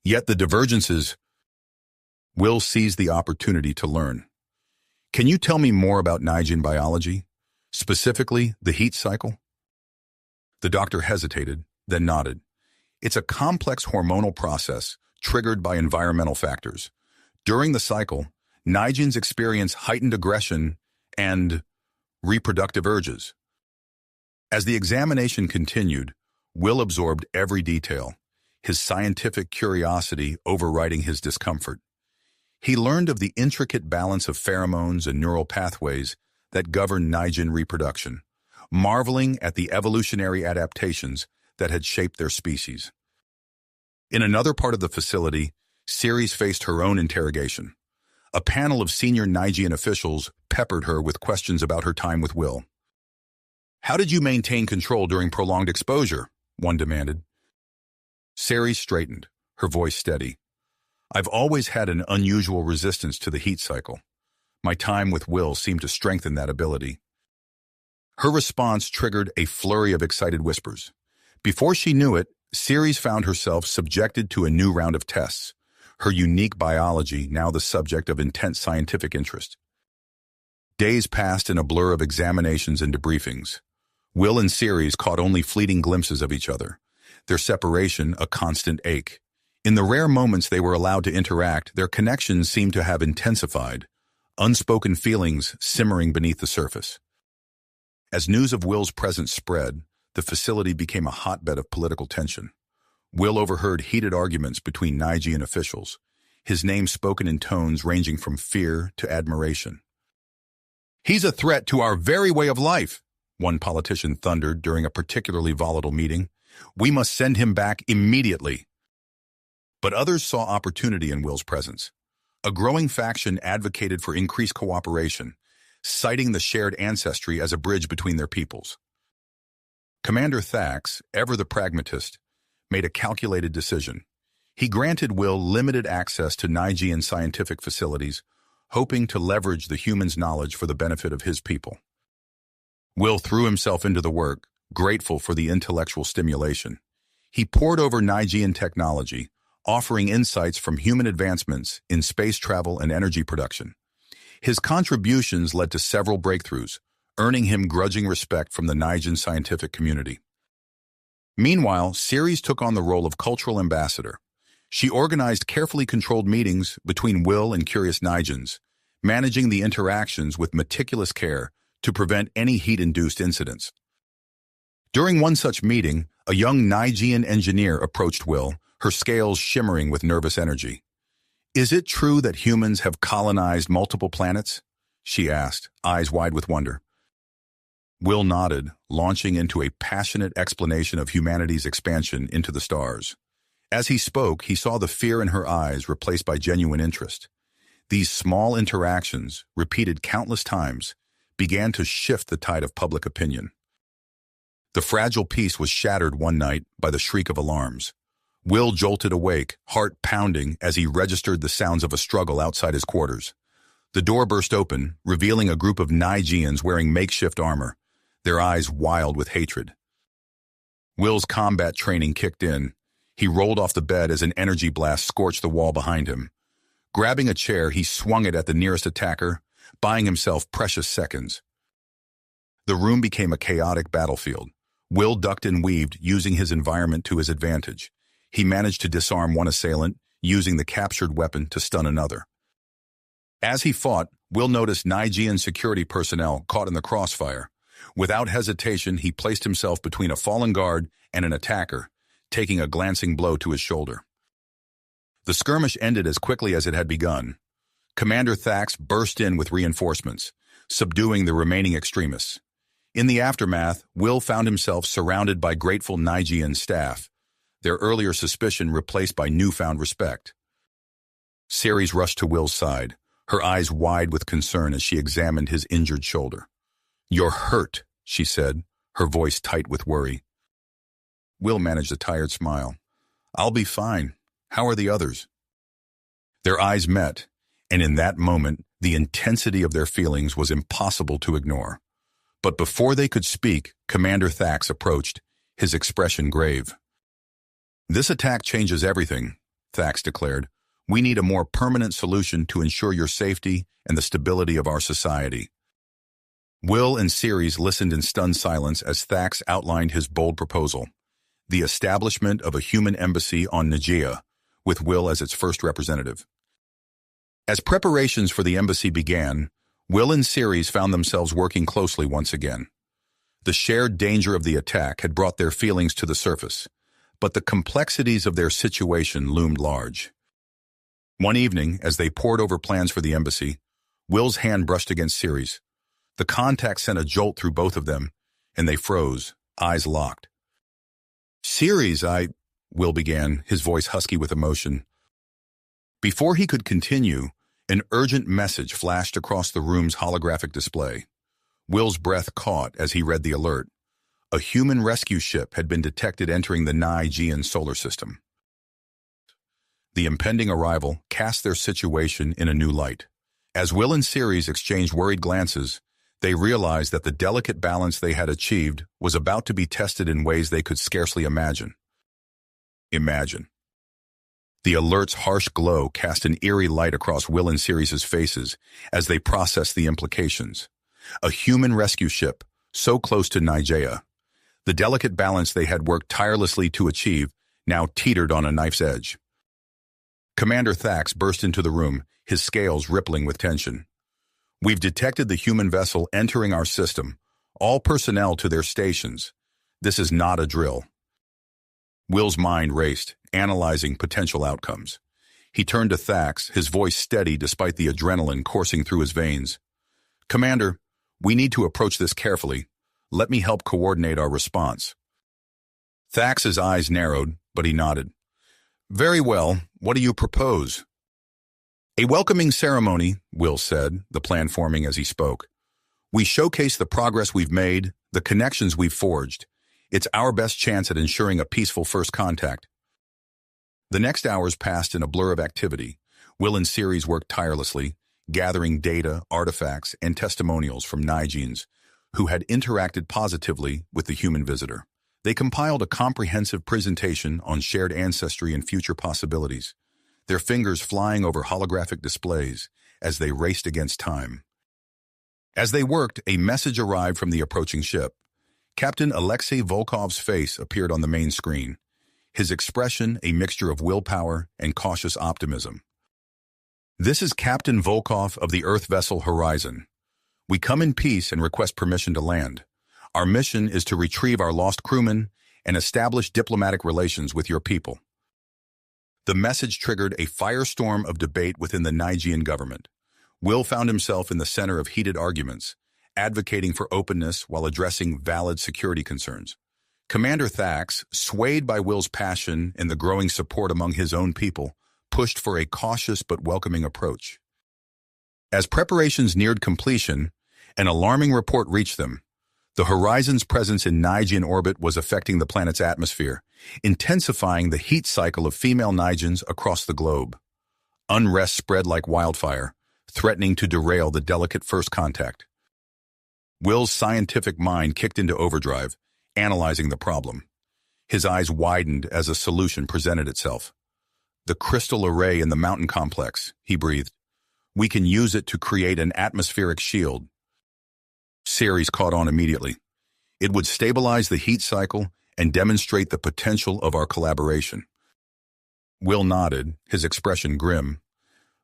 yet the divergences—" Will seized the opportunity to learn. "Can you tell me more about Nigian biology, specifically the heat cycle?" The doctor hesitated, then nodded. "It's a complex hormonal process triggered by environmental factors. During the cycle, Nigians experience heightened aggression and reproductive urges. As the examination continued, Will absorbed every detail, his scientific curiosity overriding his discomfort. He learned of the intricate balance of pheromones and neural pathways that govern Nigen reproduction, marveling at the evolutionary adaptations that had shaped their species. In another part of the facility, Siries faced her own interrogation. A panel of senior Nigean officials peppered her with questions about her time with Will. "How did you maintain control during prolonged exposure?" one demanded. Siries straightened, her voice steady. "I've always had an unusual resistance to the heat cycle. My time with Will seemed to strengthen that ability." Her response triggered a flurry of excited whispers. Before she knew it, Siries found herself subjected to a new round of tests, her unique biology now the subject of intense scientific interest. Days passed in a blur of examinations and debriefings. Will and Siries caught only fleeting glimpses of each other, their separation a constant ache. In the rare moments they were allowed to interact, their connections seemed to have intensified, unspoken feelings simmering beneath the surface. As news of Will's presence spread, the facility became a hotbed of political tension. Will overheard heated arguments between Nigean officials, his name spoken in tones ranging from fear to admiration. "He's a threat to our very way of life," one politician thundered during a particularly volatile meeting. "We must send him back immediately." But others saw opportunity in Will's presence. A growing faction advocated for increased cooperation, citing the shared ancestry as a bridge between their peoples. Commander Thax, ever the pragmatist, made a calculated decision. He granted Will limited access to Nigean scientific facilities, hoping to leverage the human's knowledge for the benefit of his people. Will threw himself into the work, grateful for the intellectual stimulation. He pored over Nigean technology, offering insights from human advancements in space travel and energy production. His contributions led to several breakthroughs, earning him grudging respect from the Nigean scientific community. Meanwhile, Siries took on the role of cultural ambassador. She organized carefully controlled meetings between Will and curious Nigeans, managing the interactions with meticulous care to prevent any heat-induced incidents. During one such meeting, a young Nigean engineer approached Will, her scales shimmering with nervous energy. "Is it true that humans have colonized multiple planets?" she asked, eyes wide with wonder. Will nodded, launching into a passionate explanation of humanity's expansion into the stars. As he spoke, he saw the fear in her eyes replaced by genuine interest. These small interactions, repeated countless times, began to shift the tide of public opinion. The fragile peace was shattered one night by the shriek of alarms. Will jolted awake, heart pounding as he registered the sounds of a struggle outside his quarters. The door burst open, revealing a group of Nigeans wearing makeshift armor, their eyes wild with hatred. Will's combat training kicked in. He rolled off the bed as an energy blast scorched the wall behind him. Grabbing a chair, he swung it at the nearest attacker, buying himself precious seconds. The room became a chaotic battlefield. Will ducked and weaved, using his environment to his advantage. He managed to disarm one assailant, using the captured weapon to stun another. As he fought, Will noticed Nigean security personnel caught in the crossfire. Without hesitation, he placed himself between a fallen guard and an attacker, taking a glancing blow to his shoulder. The skirmish ended as quickly as it had begun. Commander Thax burst in with reinforcements, subduing the remaining extremists. In the aftermath, Will found himself surrounded by grateful Nigean staff, their earlier suspicion replaced by newfound respect. Siries rushed to Will's side, her eyes wide with concern as she examined his injured shoulder. "You're hurt," she said, her voice tight with worry. Will managed a tired smile. "I'll be fine. How are the others?" Their eyes met, and in that moment, the intensity of their feelings was impossible to ignore. But before they could speak, Commander Thax approached, his expression grave. "This attack changes everything," Thax declared. "We need a more permanent solution to ensure your safety and the stability of our society." Will and Siries listened in stunned silence as Thax outlined his bold proposal, the establishment of a human embassy on Nigeria, with Will as its first representative. As preparations for the embassy began, Will and Siries found themselves working closely once again. The shared danger of the attack had brought their feelings to the surface, but the complexities of their situation loomed large. One evening, as they pored over plans for the embassy, Will's hand brushed against Siries'. The contact sent a jolt through both of them, and they froze, eyes locked. "Siries, Will began, his voice husky with emotion. Before he could continue, an urgent message flashed across the room's holographic display. Will's breath caught as he read the alert. A human rescue ship had been detected entering the Nigean solar system. The impending arrival cast their situation in a new light. As Will and Siries exchanged worried glances, they realized that the delicate balance they had achieved was about to be tested in ways they could scarcely imagine. The alert's harsh glow cast an eerie light across Will and Siries' faces as they processed the implications. A human rescue ship, so close to Nigeria. The delicate balance they had worked tirelessly to achieve now teetered on a knife's edge. Commander Thax burst into the room, his scales rippling with tension. "We've detected the human vessel entering our system. All personnel to their stations. This is not a drill." Will's mind raced, analyzing potential outcomes. He turned to Thax, his voice steady despite the adrenaline coursing through his veins. "Commander, we need to approach this carefully. Let me help coordinate our response." Thax's eyes narrowed, but he nodded. "Very well. What do you propose?" "A welcoming ceremony," Will said, the plan forming as he spoke. "We showcase the progress we've made, the connections we've forged. It's our best chance at ensuring a peaceful first contact." The next hours passed in a blur of activity. Will and Siries worked tirelessly, gathering data, artifacts, and testimonials from Nigeans who had interacted positively with the human visitor. They compiled a comprehensive presentation on shared ancestry and future possibilities, their fingers flying over holographic displays as they raced against time. As they worked, a message arrived from the approaching ship. Captain Alexei Volkov's face appeared on the main screen, his expression a mixture of willpower and cautious optimism. "This is Captain Volkov of the Earth vessel Horizon. We come in peace and request permission to land. Our mission is to retrieve our lost crewmen and establish diplomatic relations with your people." The message triggered a firestorm of debate within the Nigean government. Will found himself in the center of heated arguments, advocating for openness while addressing valid security concerns. Commander Thax, swayed by Will's passion and the growing support among his own people, pushed for a cautious but welcoming approach. As preparations neared completion, an alarming report reached them. The Horizon's presence in Nigean orbit was affecting the planet's atmosphere, intensifying the heat cycle of female Nigeans across the globe. Unrest spread like wildfire, threatening to derail the delicate first contact. Will's scientific mind kicked into overdrive, analyzing the problem. His eyes widened as a solution presented itself. "The crystal array in the mountain complex," he breathed. "We can use it to create an atmospheric shield." Siries caught on immediately. "It would stabilize the heat cycle and demonstrate the potential of our collaboration." Will nodded, his expression grim.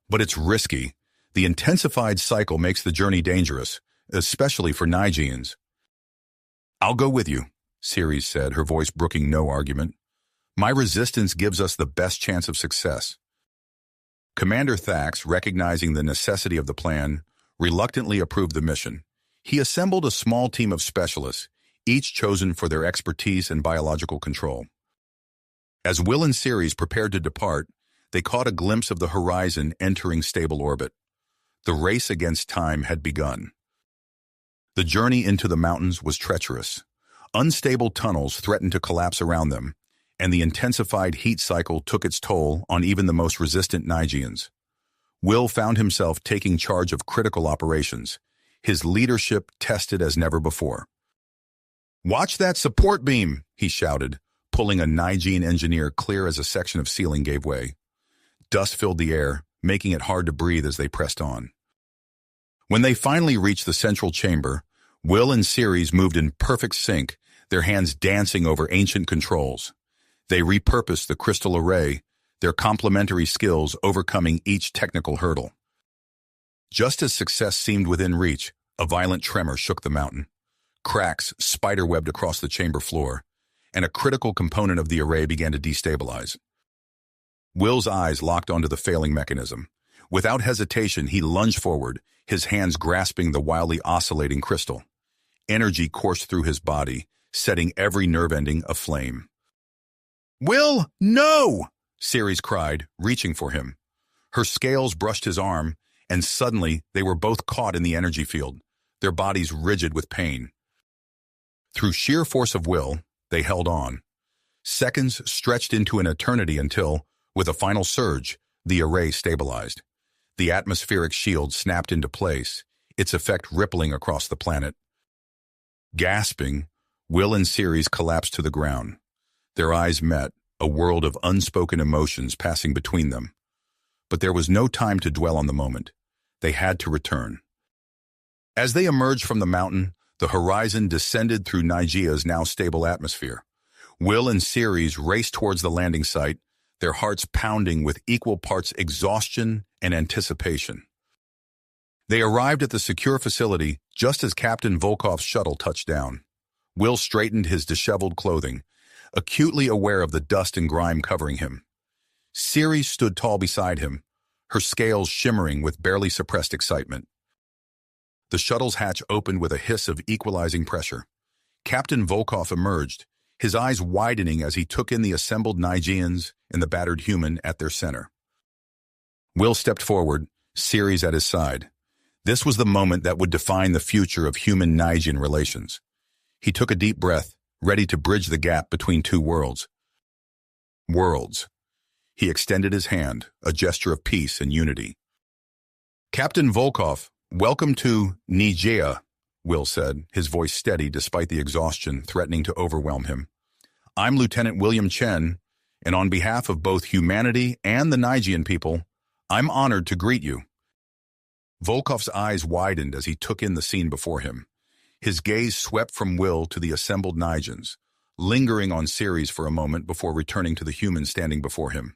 "But it's risky. The intensified cycle makes the journey dangerous, especially for Nigeans." "I'll go with you," Siries said, her voice brooking no argument. "My resistance gives us the best chance of success." Commander Thax, recognizing the necessity of the plan, reluctantly approved the mission. He assembled a small team of specialists, each chosen for their expertise in biological control. As Will and Siries prepared to depart, they caught a glimpse of the Horizon entering stable orbit. The race against time had begun. The journey into the mountains was treacherous. Unstable tunnels threatened to collapse around them, and the intensified heat cycle took its toll on even the most resistant Nigeans. Will found himself taking charge of critical operations, his leadership tested as never before. "Watch that support beam," he shouted, pulling a Nigean engineer clear as a section of ceiling gave way. Dust filled the air, making it hard to breathe as they pressed on. When they finally reached the central chamber, Will and Siries moved in perfect sync, their hands dancing over ancient controls. They repurposed the crystal array, their complementary skills overcoming each technical hurdle. Just as success seemed within reach, a violent tremor shook the mountain. Cracks spiderwebbed across the chamber floor, and a critical component of the array began to destabilize. Will's eyes locked onto the failing mechanism. Without hesitation, he lunged forward, his hands grasping the wildly oscillating crystal. Energy coursed through his body, setting every nerve ending aflame. "Will, no!" Siries cried, reaching for him. Her scales brushed his arm, and suddenly they were both caught in the energy field, their bodies rigid with pain. Through sheer force of will, they held on. Seconds stretched into an eternity until, with a final surge, the array stabilized. The atmospheric shield snapped into place, its effect rippling across the planet. Gasping, Will and Siries collapsed to the ground. Their eyes met, a world of unspoken emotions passing between them. But there was no time to dwell on the moment. They had to return. As they emerged from the mountain, the horizon descended through Nigea's now stable atmosphere. Will and Siries raced towards the landing site, their hearts pounding with equal parts exhaustion and anticipation. They arrived at the secure facility just as Captain Volkov's shuttle touched down. Will straightened his disheveled clothing, acutely aware of the dust and grime covering him. Siries stood tall beside him, her scales shimmering with barely suppressed excitement. The shuttle's hatch opened with a hiss of equalizing pressure. Captain Volkov emerged, his eyes widening as he took in the assembled Nigeans and the battered human at their center. Will stepped forward, Siries at his side. This was the moment that would define the future of human-Nigean relations. He took a deep breath, ready to bridge the gap between two worlds. Worlds. He extended his hand, a gesture of peace and unity. "Captain Volkov, welcome to Nigeria," Will said, his voice steady despite the exhaustion threatening to overwhelm him. "I'm Lieutenant William Chen, and on behalf of both humanity and the Nigean people, I'm honored to greet you." Volkov's eyes widened as he took in the scene before him. His gaze swept from Will to the assembled Nigeans, lingering on Siries for a moment before returning to the human standing before him.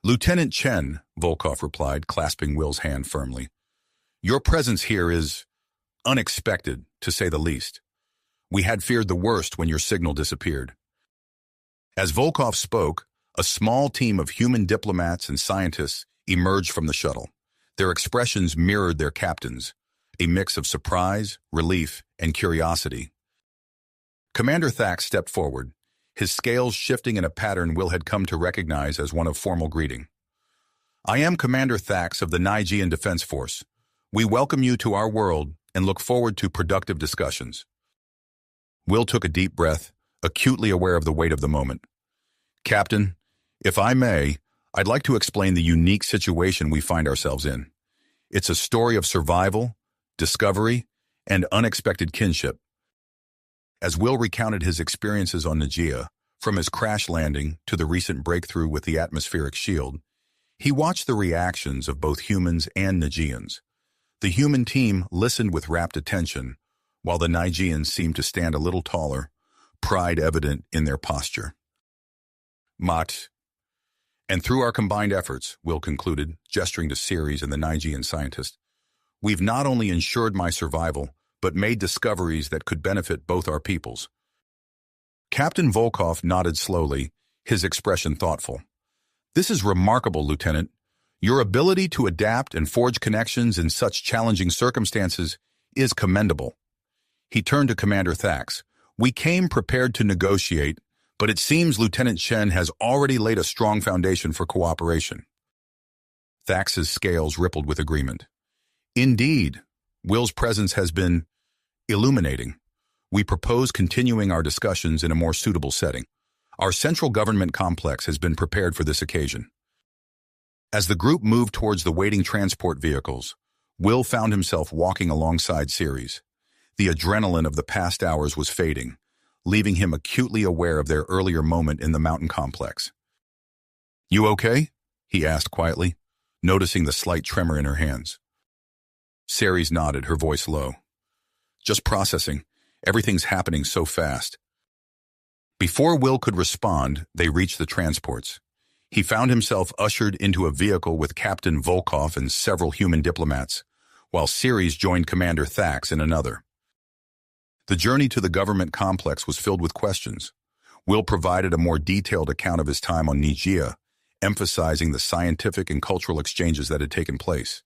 "Lieutenant Chen," Volkov replied, clasping Will's hand firmly. "Your presence here is unexpected, to say the least. We had feared the worst when your signal disappeared." As Volkov spoke, a small team of human diplomats and scientists emerged from the shuttle. Their expressions mirrored their captains, a mix of surprise, relief, and curiosity. Commander Thax stepped forward, his scales shifting in a pattern Will had come to recognize as one of formal greeting. "I am Commander Thax of the Nigean Defense Force. We welcome you to our world and look forward to productive discussions." Will took a deep breath, acutely aware of the weight of the moment. "Captain, if I may, I'd like to explain the unique situation we find ourselves in. It's a story of survival, discovery, and unexpected kinship." As Will recounted his experiences on Nigeria, from his crash landing to the recent breakthrough with the atmospheric shield, he watched the reactions of both humans and Nigeans. The human team listened with rapt attention, while the Nigeans seemed to stand a little taller, pride evident in their posture. "Mat, and through our combined efforts," Will concluded, gesturing to Siries and the Nigean scientist, "we've not only ensured my survival, but made discoveries that could benefit both our peoples." Captain Volkov nodded slowly, his expression thoughtful. "This is remarkable, Lieutenant. Your ability to adapt and forge connections in such challenging circumstances is commendable." He turned to Commander Thax. "We came prepared to negotiate, but it seems Lieutenant Chen has already laid a strong foundation for cooperation." Thax's scales rippled with agreement. "Indeed, Will's presence has been illuminating. We propose continuing our discussions in a more suitable setting. Our central government complex has been prepared for this occasion." As the group moved towards the waiting transport vehicles, Will found himself walking alongside Siries. The adrenaline of the past hours was fading, leaving him acutely aware of their earlier moment in the mountain complex. "You okay?" he asked quietly, noticing the slight tremor in her hands. Siries nodded, her voice low. "Just processing. Everything's happening so fast." Before Will could respond, they reached the transports. He found himself ushered into a vehicle with Captain Volkov and several human diplomats, while Siries joined Commander Thax in another. The journey to the government complex was filled with questions. Will provided a more detailed account of his time on Nigeria, emphasizing the scientific and cultural exchanges that had taken place.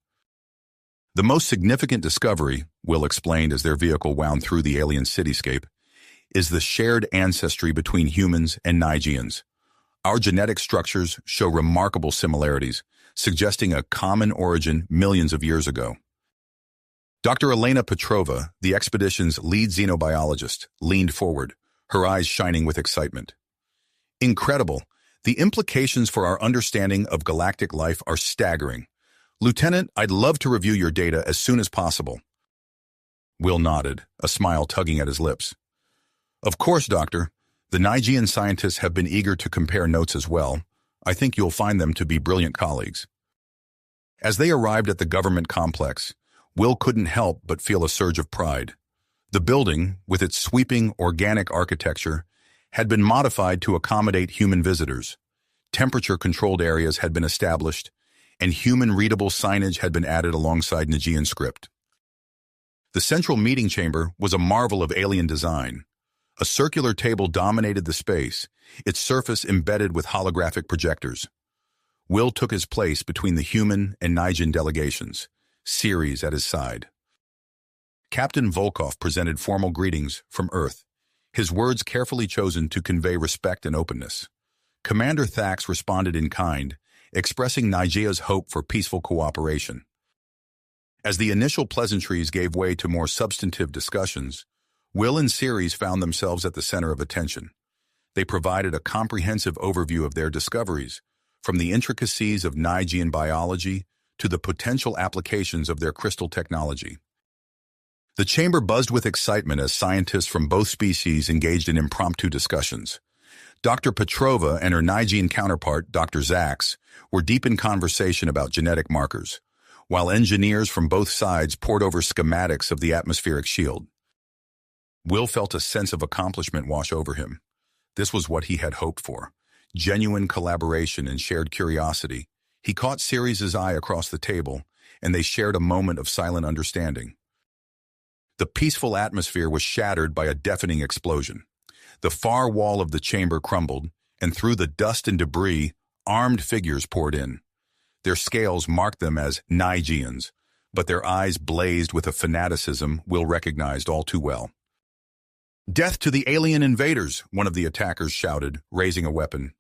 The most significant discovery, Will explained as their vehicle wound through the alien cityscape, is the shared ancestry between humans and Nigerians. Our genetic structures show remarkable similarities, suggesting a common origin millions of years ago. Dr. Elena Petrova, the expedition's lead xenobiologist, leaned forward, her eyes shining with excitement. Incredible! The implications for our understanding of galactic life are staggering. Lieutenant, I'd love to review your data as soon as possible. Will nodded, a smile tugging at his lips. Of course, Doctor. The Nigerian scientists have been eager to compare notes as well. I think you'll find them to be brilliant colleagues. As they arrived at the government complex, Will couldn't help but feel a surge of pride. The building, with its sweeping, organic architecture, had been modified to accommodate human visitors. Temperature-controlled areas had been established, and human-readable signage had been added alongside Nigerian script. The central meeting chamber was a marvel of alien design. A circular table dominated the space, its surface embedded with holographic projectors. Will took his place between the human and Nigerian delegations, Siries at his side. Captain Volkov presented formal greetings from Earth, his words carefully chosen to convey respect and openness. Commander Thax responded in kind, expressing Nigeria's hope for peaceful cooperation. As the initial pleasantries gave way to more substantive discussions, Will and Siries found themselves at the center of attention. They provided a comprehensive overview of their discoveries, from the intricacies of Nigerian biology to the potential applications of their crystal technology. The chamber buzzed with excitement as scientists from both species engaged in impromptu discussions. Dr. Petrova and her Nigerian counterpart, Dr. Zax, were deep in conversation about genetic markers, while engineers from both sides pored over schematics of the atmospheric shield. Will felt a sense of accomplishment wash over him. This was what he had hoped for. Genuine collaboration and shared curiosity. He caught Siries' eye across the table, and they shared a moment of silent understanding. The peaceful atmosphere was shattered by a deafening explosion. The far wall of the chamber crumbled, and through the dust and debris, armed figures poured in. Their scales marked them as Nigerians, but their eyes blazed with a fanaticism Will recognized all too well. "Death to the alien invaders," one of the attackers shouted, raising a weapon.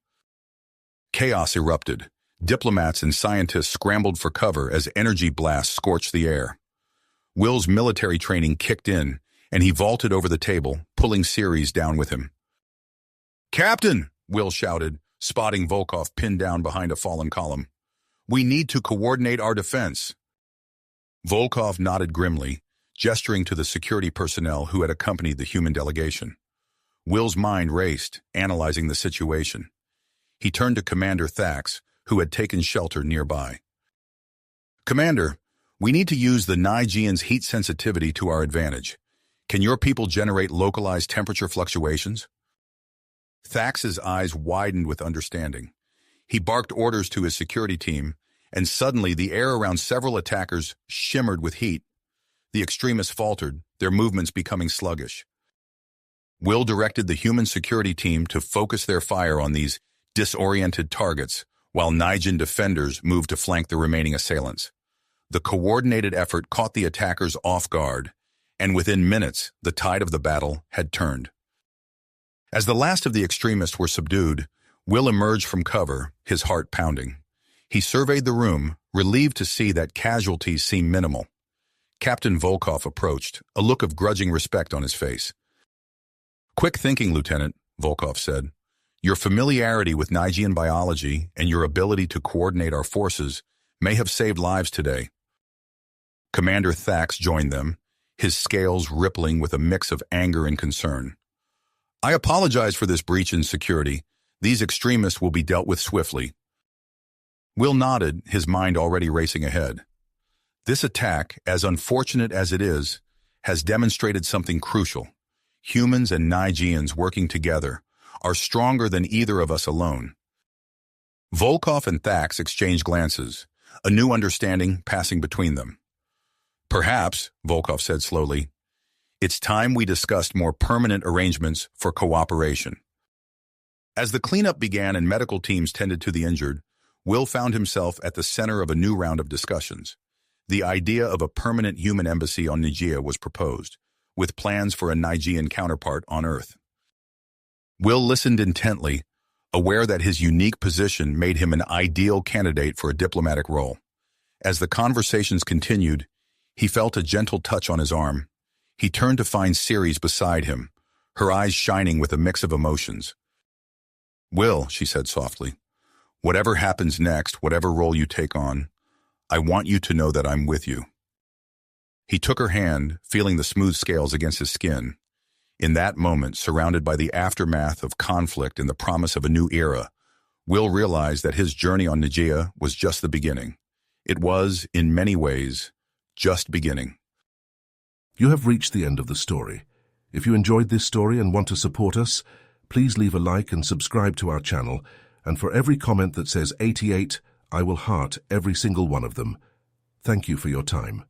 Chaos erupted. Diplomats and scientists scrambled for cover as energy blasts scorched the air. Will's military training kicked in, and he vaulted over the table, pulling Siries down with him. "Captain," Will shouted, spotting Volkov pinned down behind a fallen column. "We need to coordinate our defense." Volkov nodded grimly, gesturing to the security personnel who had accompanied the human delegation. Will's mind raced, analyzing the situation. He turned to Commander Thax, who had taken shelter nearby. "Commander, we need to use the Nigerians' heat sensitivity to our advantage. Can your people generate localized temperature fluctuations?" Thax's eyes widened with understanding. He barked orders to his security team, and suddenly the air around several attackers shimmered with heat. The extremists faltered, their movements becoming sluggish. Will directed the human security team to focus their fire on these disoriented targets, while Nigerian defenders moved to flank the remaining assailants. The coordinated effort caught the attackers off guard, and within minutes, the tide of the battle had turned. As the last of the extremists were subdued, Will emerged from cover, his heart pounding. He surveyed the room, relieved to see that casualties seemed minimal. Captain Volkov approached, a look of grudging respect on his face. "Quick thinking, Lieutenant," Volkov said. "Your familiarity with Nigerian biology and your ability to coordinate our forces may have saved lives today." Commander Thax joined them, his scales rippling with a mix of anger and concern. "I apologize for this breach in security. These extremists will be dealt with swiftly." Will nodded, his mind already racing ahead. This attack, as unfortunate as it is, has demonstrated something crucial. Humans and Nigerians working together are stronger than either of us alone. Volkov and Thax exchanged glances, a new understanding passing between them. Perhaps, Volkov said slowly, it's time we discussed more permanent arrangements for cooperation. As the cleanup began and medical teams tended to the injured, Will found himself at the center of a new round of discussions. The idea of a permanent human embassy on Nigeria was proposed, with plans for a Nigerian counterpart on Earth. Will listened intently, aware that his unique position made him an ideal candidate for a diplomatic role. As the conversations continued, he felt a gentle touch on his arm. He turned to find Siries beside him, her eyes shining with a mix of emotions. "Will," she said softly, "whatever happens next, whatever role you take on, I want you to know that I'm with you." He took her hand, feeling the smooth scales against his skin. In that moment, surrounded by the aftermath of conflict and the promise of a new era, Will realized that his journey on Nigeria was just the beginning. It was, in many ways, just beginning. You have reached the end of the story. If you enjoyed this story and want to support us, please leave a like and subscribe to our channel, and for every comment that says 88, I will heart every single one of them. Thank you for your time.